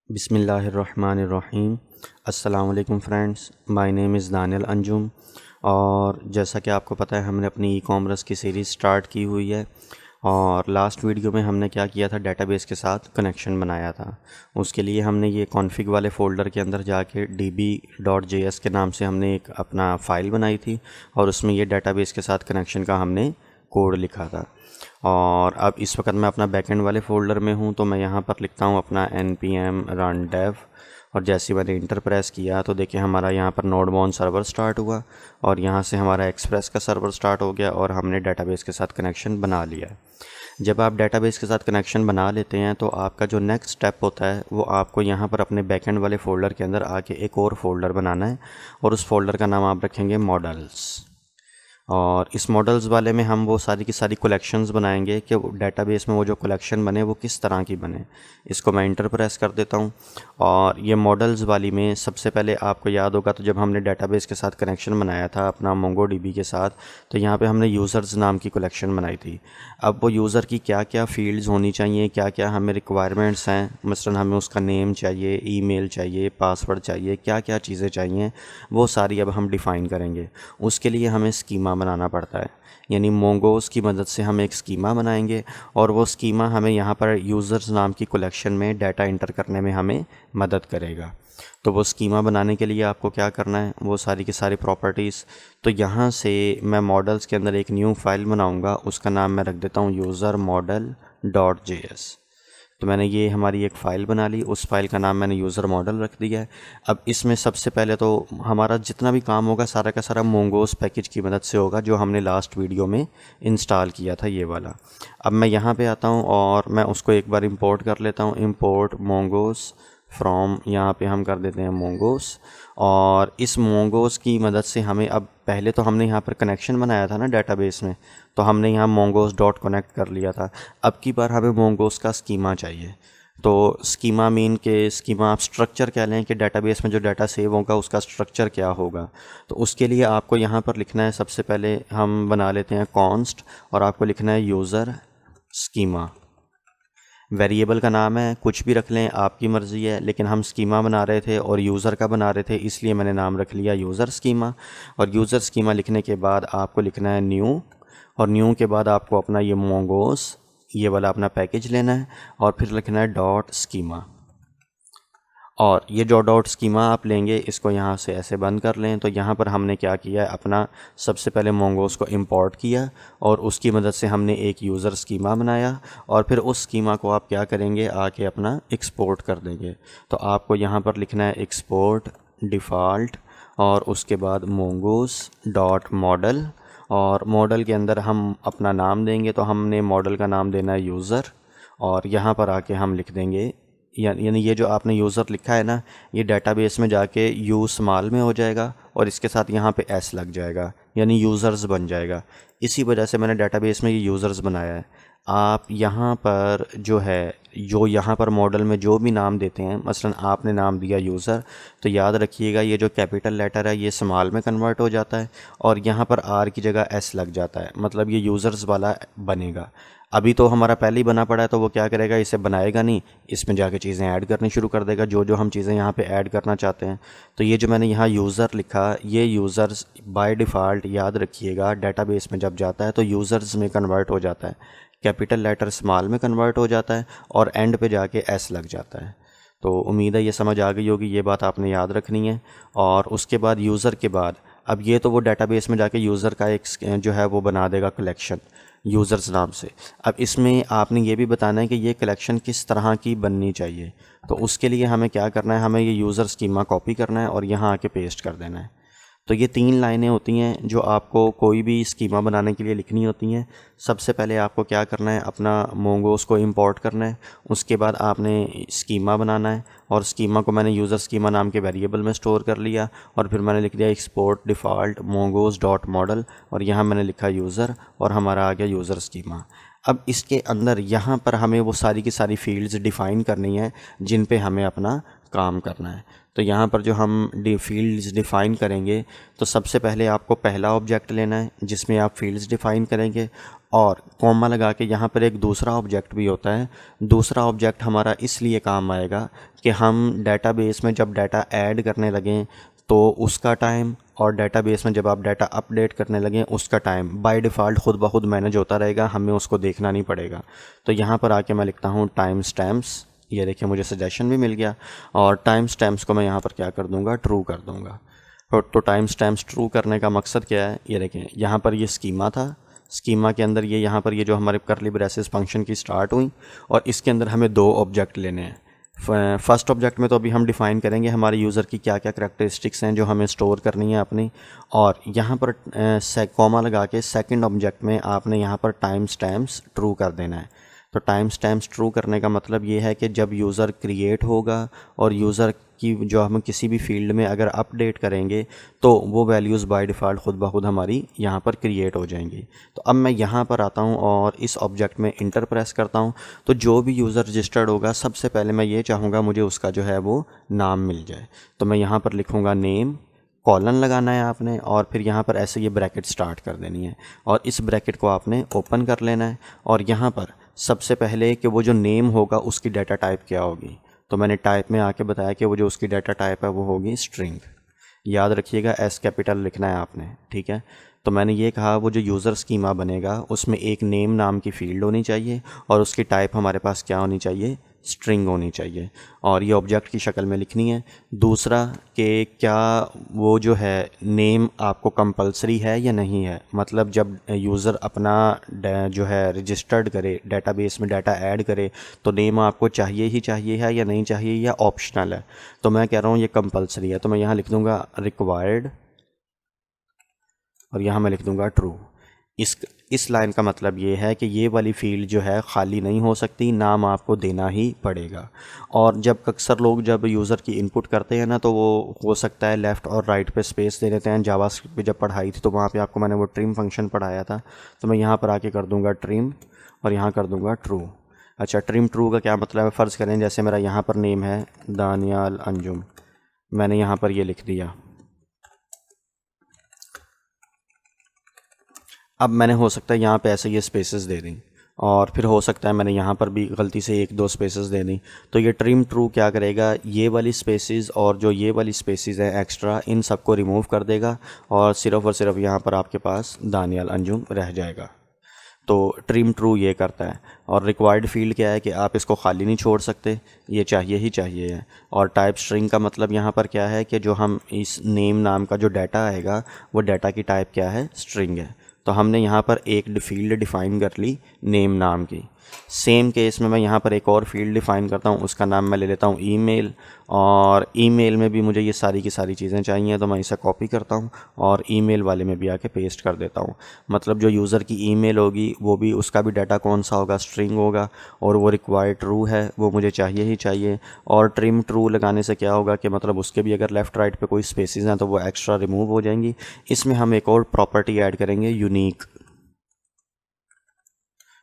बिस्मिल्लाहिर्रहमानिर्रहीम। अस्सलाम वालेकुम friends, my name is Daniyal Anjum. और जैसा कि आपको पता है हमने अपनी ई कॉमर्स की सीरीज़ स्टार्ट की हुई है। और लास्ट वीडियो में हमने क्या किया था, डेटाबेस के साथ कनेक्शन बनाया था। उसके लिए हमने ये कॉन्फ़िग वाले फ़ोल्डर के अंदर जाके db.js के नाम से हमने एक अपना फ़ाइल बनाई थी और उसमें ये डेटाबेस के साथ कनेक्शन का हमने कोड लिखा था। और अब इस वक्त मैं अपना बैकएंड वाले फ़ोल्डर में हूँ, तो मैं यहाँ पर लिखता हूँ अपना npm run dev। और जैसे मैंने इंटर प्रेस किया तो देखिए हमारा यहाँ पर नोडमोन सर्वर स्टार्ट हुआ और यहाँ से हमारा एक्सप्रेस का सर्वर स्टार्ट हो गया और हमने डेटाबेस के साथ कनेक्शन बना लिया है। जब आप डेटाबेस के साथ कनेक्शन बना लेते हैं तो आपका जो नेक्स्ट स्टेप होता है वो आपको यहाँ पर अपने बैकएंड वाले फ़ोल्डर के अंदर आके एक और फ़ोल्डर बनाना है और उस फोल्डर का नाम आप रखेंगे मॉडल्स। और इस मॉडल्स वाले में हम वो सारी की सारी कलेक्शंस बनाएंगे कि डेटाबेस में वो जो कलेक्शन बने वो किस तरह की बने। इसको मैं इंटर प्रेस कर देता हूँ। और ये मॉडल्स वाली में सबसे पहले आपको याद होगा तो जब हमने डेटाबेस के साथ कनेक्शन बनाया था अपना मोंगोडीबी के साथ, तो यहाँ पे हमने यूज़र्स नाम की कलेक्शन बनाई थी। अब वो यूज़र की क्या क्या फील्ड्स होनी चाहिए, क्या क्या हमें रिक्वायरमेंट्स हैं, मसलन हमें उसका नेम चाहिए, ईमेल चाहिए, पासवर्ड चाहिए, क्या क्या चीज़ें चाहिए, वो सारी अब हम डिफ़ाइन करेंगे। उसके लिए हमें स्कीमा बनाना पड़ता है, यानी मोंगोस की मदद से हम एक स्कीमा बनाएंगे और वो स्कीमा हमें यहाँ पर यूज़र्स नाम की कलेक्शन में डाटा इंटर करने में हमें मदद करेगा। तो वो स्कीमा बनाने के लिए आपको क्या करना है, वो सारी की सारी प्रॉपर्टीज़। तो यहाँ से मैं मॉडल्स के अंदर एक न्यू फाइल बनाऊँगा, उसका नाम मैं रख देता हूँ यूज़र मॉडल डॉट JS। तो मैंने ये हमारी एक फ़ाइल बना ली, उस फाइल का नाम मैंने यूज़र मॉडल रख दिया है। अब इसमें सबसे पहले तो हमारा जितना भी काम होगा सारा का सारा मोंगोस पैकेज की मदद से होगा जो हमने लास्ट वीडियो में इंस्टॉल किया था, ये वाला। अब मैं यहाँ पे आता हूँ और मैं उसको एक बार इंपोर्ट कर लेता हूँ। इंपोर्ट मोंगोस फ्रॉम, यहाँ पे हम कर देते हैं मोंगोस। और इस मोंगोस की मदद से हमें, अब पहले तो हमने यहाँ पर कनेक्शन बनाया था ना डेटाबेस में, तो हमने यहाँ मोंगोस डॉट कनेक्ट कर लिया था। अब की बार हमें मोंगोस का स्कीमा चाहिए। तो स्कीमा मीन के स्कीमा आप स्ट्रक्चर कह लें कि डेटाबेस में जो डाटा सेव होगा उसका स्ट्रक्चर क्या होगा। तो उसके लिए आपको यहाँ पर लिखना है, सबसे पहले हम बना लेते हैं कॉन्स्ट और आपको लिखना है यूज़र स्कीमा। वेरिएबल का नाम है, कुछ भी रख लें, आपकी मर्ज़ी है, लेकिन हम स्कीमा बना रहे थे और यूज़र का बना रहे थे, इसलिए मैंने नाम रख लिया यूज़र स्कीमा। और यूज़र स्कीमा लिखने के बाद आपको लिखना है न्यू, और न्यू के बाद आपको अपना ये मोंगोस ये वाला अपना पैकेज लेना है और फिर लिखना है डॉट स्कीमा। और ये जो डॉट स्कीमा आप लेंगे इसको यहाँ से ऐसे बंद कर लें। तो यहाँ पर हमने क्या किया है, अपना सबसे पहले मोंगोस को इंपोर्ट किया और उसकी मदद से हमने एक यूज़र स्कीमा बनाया और फिर उस स्कीमा को आप क्या करेंगे, आके अपना एक्सपोर्ट कर देंगे। तो आपको यहाँ पर लिखना है एक्सपोर्ट डिफ़ॉल्ट और उसके बाद मोंगोस डॉट मॉडल, और मॉडल के अंदर हम अपना नाम देंगे। तो हमने मॉडल का नाम देना है यूज़र, और यहाँ पर आके हम लिख देंगे, यानी ये जो आपने यूज़र लिखा है ना, ये डाटाबेस में जाके यू स्मॉल में हो जाएगा और इसके साथ यहाँ पे एस लग जाएगा, यानी यूज़र्स बन जाएगा। इसी वजह से मैंने डाटाबेस में ये यूज़र्स बनाया है। आप यहाँ पर जो है, जो यहाँ पर मॉडल में जो भी नाम देते हैं, मसलन आपने नाम दिया यूज़र, तो याद रखिएगा ये जो कैपिटल लेटर है ये स्मॉल में कन्वर्ट हो जाता है और यहाँ पर आर की जगह एस लग जाता है, मतलब ये यूज़र्स वाला बनेगा। अभी तो हमारा पहले ही बना पड़ा है तो वो क्या करेगा, इसे बनाएगा नहीं, इसमें जाके चीज़ें ऐड करनी शुरू कर देगा, जो जो हम चीज़ें यहाँ पे ऐड करना चाहते हैं। तो ये जो मैंने यहाँ यूज़र लिखा, ये यूज़र्स बाय डिफ़ॉल्ट याद रखिएगा डेटाबेस में जब जाता है तो यूज़र्स में कन्वर्ट हो जाता है, कैपिटल लेटर स्मॉल में कन्वर्ट हो जाता है और एंड पे जाके एस लग जाता है। तो उम्मीद है ये समझ आ गई होगी, ये बात आपने याद रखनी है। और उसके बाद यूज़र के बाद, अब ये तो वो डेटाबेस में जाके यूज़र का एक जो है वो बना देगा कलेक्शन यूज़र्स नाम से। अब इसमें आपने ये भी बताना है कि ये कलेक्शन किस तरह की बननी चाहिए। तो उसके लिए हमें क्या करना है, हमें ये यूज़र स्कीमा कॉपी करना है और यहाँ आके पेस्ट कर देना है। तो ये 3 लाइनें होती हैं जो आपको कोई भी स्कीमा बनाने के लिए लिखनी होती हैं। सबसे पहले आपको क्या करना है, अपना मोंगोस को इंपोर्ट करना है, उसके बाद आपने स्कीमा बनाना है और स्कीमा को मैंने यूज़र स्कीमा नाम के वेरिएबल में स्टोर कर लिया और फिर मैंने लिख दिया export default mongoose dot model और यहाँ मैंने लिखा यूज़र और हमारा आ गया यूज़र स्कीमा। अब इसके अंदर यहाँ पर हमें वो सारी की सारी फील्ड्स डिफ़ाइन करनी है जिन पे हमें अपना काम करना है। तो यहाँ पर जो हम फील्ड्स डिफ़ाइन करेंगे, तो सबसे पहले आपको पहला ऑब्जेक्ट लेना है जिसमें आप फील्ड्स डिफ़ाइन करेंगे और कॉमा लगा के यहाँ पर एक दूसरा ऑब्जेक्ट भी होता है। दूसरा ऑब्जेक्ट हमारा इसलिए काम आएगा कि हम डेटाबेस में जब डाटा ऐड करने लगें तो उसका टाइम, और डेटाबेस में जब आप डाटा अपडेट करने लगें उसका टाइम बाय डिफ़ॉल्ट खुद ब खुद मैनेज होता रहेगा, हमें उसको देखना नहीं पड़ेगा। तो यहाँ पर आके मैं लिखता हूँ टाइम स्टैम्प्स। ये देखिए मुझे सजेशन भी मिल गया, और टाइम स्टैम्प्स को मैं यहाँ पर क्या कर दूँगा, ट्रू कर दूँगा। तो टाइम स्टैम्प्स ट्रू करने का मकसद क्या है, ये देखें यहाँ पर ये स्कीमा था, स्कीमा के अंदर ये यहाँ पर ये जो हमारे करली ब्रेसेस फंक्शन की स्टार्ट हुई, और इसके अंदर हमें दो ऑब्जेक्ट लेने हैं। फर्स्ट ऑब्जेक्ट में तो अभी हम डिफ़ाइन करेंगे हमारे यूज़र की क्या क्या करैक्टरिस्टिक्स हैं जो हमें स्टोर करनी है अपनी, और यहाँ पर कॉमा लगा के सेकंड ऑब्जेक्ट में आपने यहाँ पर टाइम स्टैम्प्स ट्रू कर देना है। तो टाइम स्टैम्प्स ट्रू करने का मतलब ये है कि जब यूज़र क्रिएट होगा और यूज़र की जो हम किसी भी फील्ड में अगर अपडेट करेंगे तो वो वैल्यूज़ बाय डिफ़ॉल्ट खुद ब खुद हमारी यहाँ पर क्रिएट हो जाएंगी। तो अब मैं यहाँ पर आता हूँ और इस ऑब्जेक्ट में इंटर प्रेस करता हूँ, तो जो भी यूज़र रजिस्टर्ड होगा सबसे पहले मैं ये चाहूँगा मुझे उसका जो है वो नाम मिल जाए। तो मैं यहाँ पर लिखूँगा नेम, कॉलन लगाना है आपने, और फिर यहाँ पर ऐसे ये ब्रैकेट स्टार्ट कर देनी है, और इस ब्रैकेट को आपने ओपन कर लेना है। और यहाँ पर सबसे पहले कि वो जो नेम होगा उसकी डाटा टाइप क्या होगी, तो मैंने टाइप में आके बताया कि वो जो उसकी डाटा टाइप है वो होगी स्ट्रिंग। याद रखिएगा एस कैपिटल लिखना है आपने, ठीक है। तो मैंने ये कहा वो जो यूज़र स्कीमा बनेगा उसमें एक नेम नाम की फ़ील्ड होनी चाहिए, और उसकी टाइप हमारे पास क्या होनी चाहिए, स्ट्रिंग होनी चाहिए, और ये ऑब्जेक्ट की शक्ल में लिखनी है। दूसरा कि क्या वो जो है नेम आपको कंपलसरी है या नहीं है, मतलब जब यूज़र अपना जो है रजिस्टर्ड करे, डेटाबेस में डाटा ऐड करे, तो नेम आपको चाहिए ही चाहिए है या नहीं चाहिए, या ऑप्शनल है। तो मैं कह रहा हूँ ये कंपलसरी है, तो मैं यहाँ लिख दूँगा रिक्वायर्ड, और यहाँ मैं लिख दूँगा ट्रू। इस लाइन का मतलब ये है कि ये वाली फील्ड जो है ख़ाली नहीं हो सकती, नाम आपको देना ही पड़ेगा। और जब अक्सर लोग जब यूज़र की इनपुट करते हैं ना, तो वो हो सकता है लेफ़्ट और राइट पे स्पेस दे देते हैं। जावास्क्रिप्ट पे जब पढ़ाई थी तो वहाँ पे आपको मैंने वो ट्रिम फंक्शन पढ़ाया था, तो मैं यहाँ पर आके कर दूँगा ट्रिम, और यहाँ कर दूँगा ट्रू। अच्छा, ट्रिम ट्रू का क्या मतलब है, फ़र्ज़ करें जैसे मेरा यहाँ पर नेम है दानियाल अंजुम, मैंने यहाँ पर ये लिख दिया। अब मैंने हो सकता है यहाँ पे ऐसे ये स्पेसेस दे दी, और फिर हो सकता है मैंने यहाँ पर भी गलती से एक दो स्पेसेस दे दी। तो ये ट्रिम ट्रू क्या करेगा, ये वाली स्पेसेस और जो ये वाली स्पेसेस हैं एक्स्ट्रा, इन सबको रिमूव कर देगा, और सिर्फ यहाँ पर आपके पास दानियाल अंजुम रह जाएगा। तो ट्रिम ट्रू ये करता है। और रिक्वायर्ड फील्ड क्या है कि आप इसको खाली नहीं छोड़ सकते, ये चाहिए ही चाहिए है। और टाइप स्ट्रिंग का मतलब यहाँ पर क्या है कि जो हम इस नेम नाम का जो डाटा आएगा वो डाटा की टाइप क्या है, स्ट्रिंग है। तो हमने यहाँ पर एक फील्ड डिफ़ाइन कर ली नेम नाम की। सेम केस में मैं यहाँ पर एक और फील्ड डिफ़ाइन करता हूँ, उसका नाम मैं ले लेता हूँ ईमेल, और ईमेल में भी मुझे ये सारी की सारी चीज़ें चाहिए, तो मैं इसे कॉपी करता हूँ और ईमेल वाले में भी आके पेस्ट कर देता हूँ। मतलब जो यूज़र की ईमेल होगी वो भी, उसका भी डाटा कौन सा होगा, स्ट्रिंग होगा, और वो रिक्वायर्ड ट्रू है, वो मुझे चाहिए ही चाहिए। और ट्रिम ट्रू लगाने से क्या होगा कि मतलब उसके भी अगर लेफ़्ट राइट पे कोई स्पेसिस हैं तो वो एक्स्ट्रा रिमूव हो जाएंगी। इसमें हम एक और प्रॉपर्टी ऐड करेंगे, यूनिक।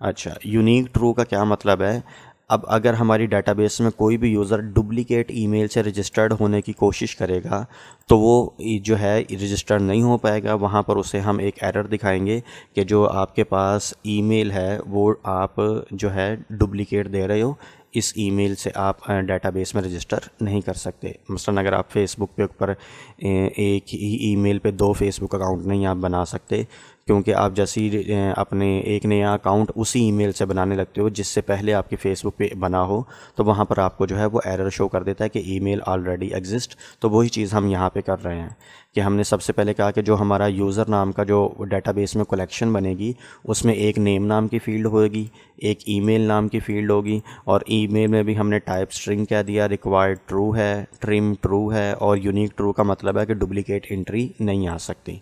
अच्छा, यूनिक ट्रू का क्या मतलब है, अब अगर हमारी डेटाबेस में कोई भी यूज़र डुप्लीकेट ईमेल से रजिस्टर्ड होने की कोशिश करेगा तो वो जो है रजिस्टर्ड नहीं हो पाएगा। वहाँ पर उसे हम एक एरर दिखाएंगे कि जो आपके पास ईमेल है वो आप जो है डुप्लीकेट दे रहे हो, इस ईमेल से आप डेटाबेस में रजिस्टर नहीं कर सकते। मसलन अगर आप फेसबुक पे ऊपर एक ही ईमेल पे दो फेसबुक अकाउंट नहीं आप बना सकते, क्योंकि आप जैसे ही अपने एक नया अकाउंट उसी ईमेल से बनाने लगते हो जिससे पहले आपके फेसबुक पे बना हो, तो वहाँ पर आपको जो है वो एरर शो कर देता है कि ईमेल ऑलरेडी एग्जिस्ट। तो वही चीज़ हम यहाँ पे कर रहे हैं कि हमने सबसे पहले कहा कि जो हमारा यूज़र नाम का जो डेटाबेस में कलेक्शन बनेगी उसमें एक नेम नाम की फ़ील्ड होगी, एक ईमेल नाम की फ़ील्ड होगी, और ईमेल में भी हमने टाइप स्ट्रिंग क्या दिया, रिक्वायर्ड ट्रू है, ट्रिम ट्रू है, और यूनिक ट्रू का मतलब है कि डुप्लीकेट एंट्री नहीं आ सकती।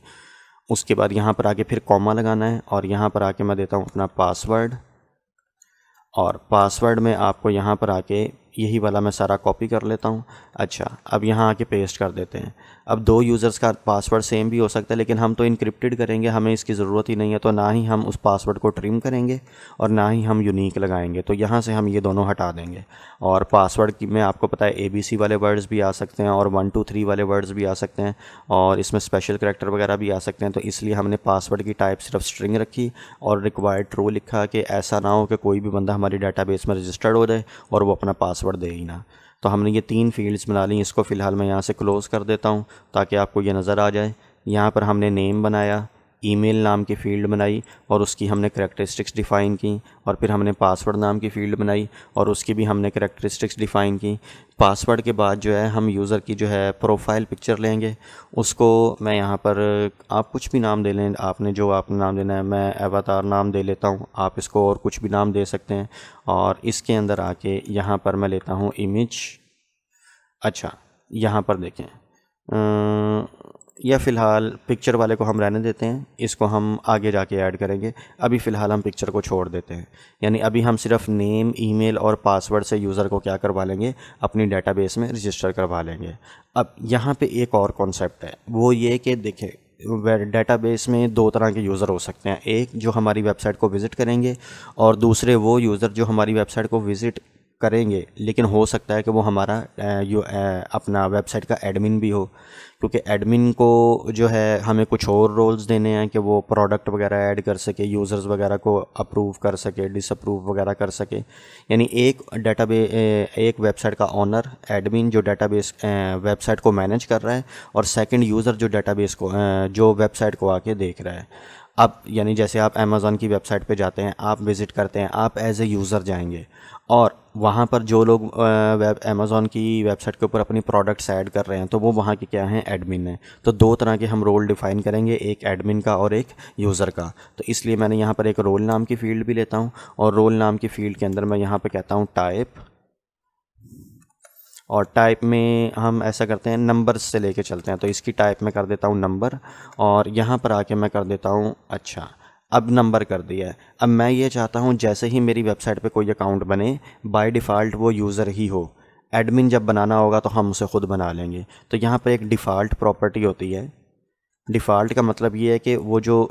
उसके बाद यहाँ पर आके फिर कॉमा लगाना है, और यहाँ पर आके मैं देता हूँ अपना पासवर्ड, और पासवर्ड में आपको यहाँ पर आके यही वाला मैं सारा कॉपी कर लेता हूँ। अच्छा, अब यहाँ आके पेस्ट कर देते हैं। अब दो यूज़र्स का पासवर्ड सेम भी हो सकता है, लेकिन हम तो इनक्रिप्टेड करेंगे, हमें इसकी ज़रूरत ही नहीं है, तो ना ही हम उस पासवर्ड को ट्रिम करेंगे और ना ही हम यूनिक लगाएंगे। तो यहाँ से हम ये दोनों हटा देंगे। और पासवर्ड की में आपको पता है ABC वाले वर्ड्स भी आ सकते हैं और 1 2 3 वाले वर्ड्स भी आ सकते हैं और इसमें स्पेशल करैक्टर वगैरह भी आ सकते हैं। तो इसलिए हमने पासवर्ड की टाइप सिर्फ स्ट्रिंग रखी और रिक्वायर्ड ट्रू लिखा कि ऐसा ना हो कि कोई भी बंदा हमारी डाटाबेस में रजिस्टर्ड हो जाए और वो अपना पासवर्ड दे ही ना। तो हमने ये 3 फील्ड्स बना ली। इसको फ़िलहाल मैं यहाँ से क्लोज़ कर देता हूँ ताकि आपको ये नज़र आ जाए। यहाँ पर हमने नेम बनाया, ईमेल नाम की फ़ील्ड बनाई और उसकी हमने करैक्टरिस्टिक्स डिफ़ाइन की, और फिर हमने पासवर्ड नाम की फ़ील्ड बनाई और उसकी भी हमने करैक्टरिस्टिक्स डिफ़ाइन की। पासवर्ड के बाद जो है हम यूज़र की जो है प्रोफाइल पिक्चर लेंगे, उसको मैं यहाँ पर आप कुछ भी नाम दे लें, आपने जो आपने नाम देना है, मैं अवतार नाम दे लेता हूँ, आप इसको और कुछ भी नाम दे सकते हैं। और इसके अंदर आके यहाँ पर मैं लेता हूँ इमेज। अच्छा, यहाँ पर देखें या फ़िलहाल पिक्चर वाले को हम रहने देते हैं, इसको हम आगे जाके ऐड करेंगे। अभी फ़िलहाल हम पिक्चर को छोड़ देते हैं। यानी अभी हम सिर्फ नेम, ईमेल और पासवर्ड से यूज़र को क्या करवा लेंगे, अपनी डाटाबेस में रजिस्टर करवा लेंगे। अब यहाँ पे एक और कॉन्सेप्ट है, वो ये कि देखें डाटाबेस में 2 तरह के यूज़र हो सकते हैं। एक जो हमारी वेबसाइट को विज़िट करेंगे और दूसरे वो यूज़र जो हमारी वेबसाइट को विज़िट करेंगे, लेकिन हो सकता है कि वो हमारा अपना वेबसाइट का एडमिन भी हो, क्योंकि एडमिन को जो है हमें कुछ और रोल्स देने हैं कि वो प्रोडक्ट वगैरह ऐड कर सके, यूज़र्स वगैरह को अप्रूव कर सके, डिसअप्रूव वगैरह कर सके। यानी एक वेबसाइट का ओनर, एडमिन जो डाटाबेस वेबसाइट को मैनेज कर रहा है, और सेकंड यूज़र जो डाटाबेस को जो वेबसाइट को आके देख रहा है। अब यानी जैसे आप अमेज़ॉन की वेबसाइट पे जाते हैं, आप विज़िट करते हैं, आप एज ए यूज़र जाएंगे और वहाँ पर जो लोग अमेज़ॉन की वेबसाइट के ऊपर अपनी प्रोडक्ट्स ऐड कर रहे हैं, तो वो वहाँ के क्या हैं, एडमिन हैं। तो 2 तरह के हम रोल डिफ़ाइन करेंगे, एक एडमिन का और एक यूज़र का। तो इसलिए मैंने यहाँ पर एक रोल नाम की फ़ील्ड भी लेता हूँ और रोल नाम की फ़ील्ड के अंदर मैं यहाँ पर कहता हूँ टाइप, और टाइप में हम ऐसा करते हैं नंबर्स से लेके चलते हैं। तो इसकी टाइप में कर देता हूँ नंबर और यहाँ पर आके मैं कर देता हूँ, अच्छा अब नंबर कर दिया है। अब मैं ये चाहता हूँ जैसे ही मेरी वेबसाइट पे कोई अकाउंट बने, बाय डिफ़ॉल्ट वो यूज़र ही हो। एडमिन जब बनाना होगा तो हम उसे खुद बना लेंगे। तो यहाँ पर एक डिफ़ॉल्ट प्रॉपर्टी होती है। डिफ़ॉल्ट का मतलब ये है कि वो जो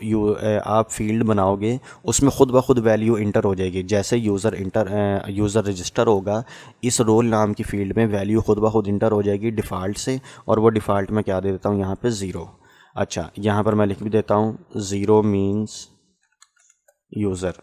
आप फील्ड बनाओगे उसमें ख़ुद ब खुद वैल्यू इंटर हो जाएगी। जैसे यूज़र रजिस्टर होगा, इस रोल नाम की फ़ील्ड में वैल्यू ख़ुद ब खुद इंटर हो जाएगी डिफ़ॉल्ट से, और वो डिफ़ॉल्ट में क्या दे देता हूँ यहाँ पे 0। अच्छा, यहाँ पर मैं लिख भी देता हूँ 0 मीन्स यूज़र।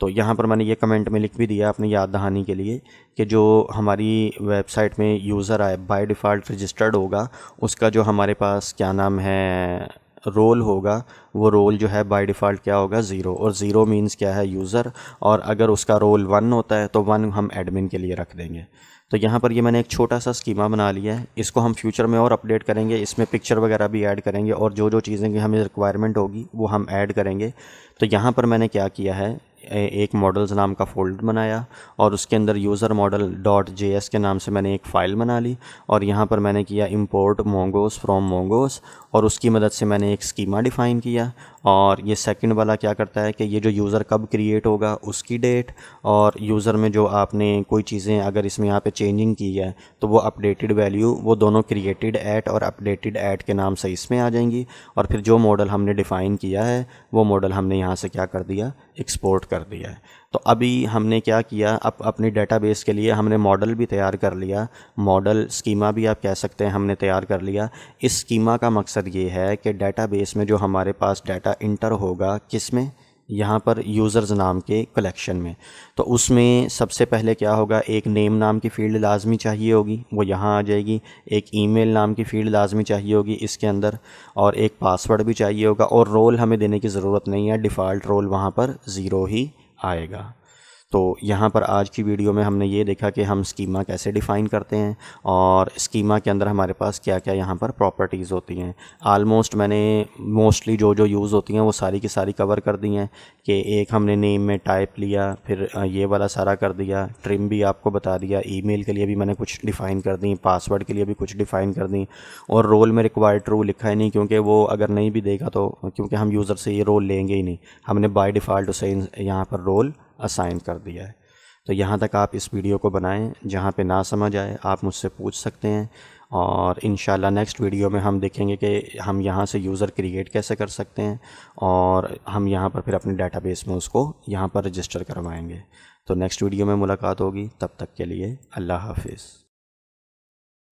तो यहाँ पर मैंने ये कमेंट में लिख भी दिया अपनी याद दहानी के लिए कि जो हमारी वेबसाइट में यूज़र आए बाय डिफ़ॉल्ट रजिस्टर्ड होगा, उसका जो हमारे पास क्या नाम है रोल होगा, वो रोल जो है बाय डिफ़ॉल्ट क्या होगा, 0। और 0 मीन्स क्या है, यूज़र। और अगर उसका रोल 1 होता है तो 1 हम एडमिन के लिए रख देंगे। तो यहाँ पर ये मैंने एक छोटा सा स्कीमा बना लिया है। इसको हम फ्यूचर में और अपडेट करेंगे, इसमें पिक्चर वगैरह भी ऐड करेंगे और जो जो चीज़ें की हमें रिक्वायरमेंट होगी वो हम ऐड करेंगे। तो यहाँ पर मैंने क्या किया है, एक मॉडल्स नाम का फोल्डर बनाया और उसके अंदर यूज़र मॉडल .js के नाम से मैंने एक फ़ाइल बना ली, और यहाँ पर मैंने किया इंपोर्ट मोंगोस फ्रॉम मोंगोस, और उसकी मदद से मैंने एक स्कीमा डिफ़ाइन किया। और ये सेकंड वाला क्या करता है कि ये जो यूज़र कब क्रिएट होगा उसकी डेट, और यूज़र में जो आपने कोई चीज़ें अगर इसमें यहाँ पे चेंजिंग की है तो वो अपडेटेड वैल्यू, वो दोनों क्रिएटेड एट और अपडेटेड एट के नाम से इसमें आ जाएंगी। और फिर जो मॉडल हमने डिफ़ाइन किया है वो मॉडल हमने यहाँ से क्या कर दिया, एक्सपोर्ट कर दिया है। तो अभी हमने क्या किया, अपनी डेटाबेस के लिए हमने मॉडल भी तैयार कर लिया, मॉडल स्कीमा भी आप कह सकते हैं हमने तैयार कर लिया। इस स्कीमा का मकसद ये है कि डेटाबेस में जो हमारे पास डाटा इंटर होगा, किस में, यहाँ पर यूज़र्स नाम के कलेक्शन में, तो उसमें सबसे पहले क्या होगा, एक नेम नाम की फ़ील्ड लाजमी चाहिए होगी, वो यहाँ आ जाएगी। एक ईमेल नाम की फ़ील्ड लाजमी चाहिए होगी इसके अंदर, और एक पासवर्ड भी चाहिए होगा, और रोल हमें देने की ज़रूरत नहीं है, डिफ़ॉल्ट रोल वहाँ पर 0 ही आएगा। तो यहाँ पर आज की वीडियो में हमने ये देखा कि हम स्कीमा कैसे डिफ़ाइन करते हैं और स्कीमा के अंदर हमारे पास क्या क्या यहाँ पर प्रॉपर्टीज़ होती हैं। आलमोस्ट मैंने मोस्टली जो जो यूज़ होती हैं वो सारी की सारी कवर कर दी हैं कि एक हमने नेम में टाइप लिया, फिर ये वाला सारा कर दिया, ट्रिम भी आपको बता दिया, ईमेल के लिए भी मैंने कुछ डिफ़ाइन कर दी, पासवर्ड के लिए भी कुछ डिफ़ाइन कर दी, और रोल में रिक्वायर्ड ट्रू लिखा ही नहीं, क्योंकि वो अगर नहीं भी देगा तो क्योंकि हम यूज़र से ये रोल लेंगे ही नहीं, हमने बाय डिफ़ॉल्ट उसे यहाँ पर रोल असाइन कर दिया है। तो यहाँ तक आप इस वीडियो को बनाएं, जहाँ पे ना समझ आए आप मुझसे पूछ सकते हैं। और इंशाल्लाह नेक्स्ट वीडियो में हम देखेंगे कि हम यहाँ से यूज़र क्रिएट कैसे कर सकते हैं और हम यहाँ पर फिर अपने डेटाबेस में उसको यहाँ पर रजिस्टर करवाएंगे। तो नेक्स्ट वीडियो में मुलाकात होगी, तब तक के लिए अल्लाह हाफिज़।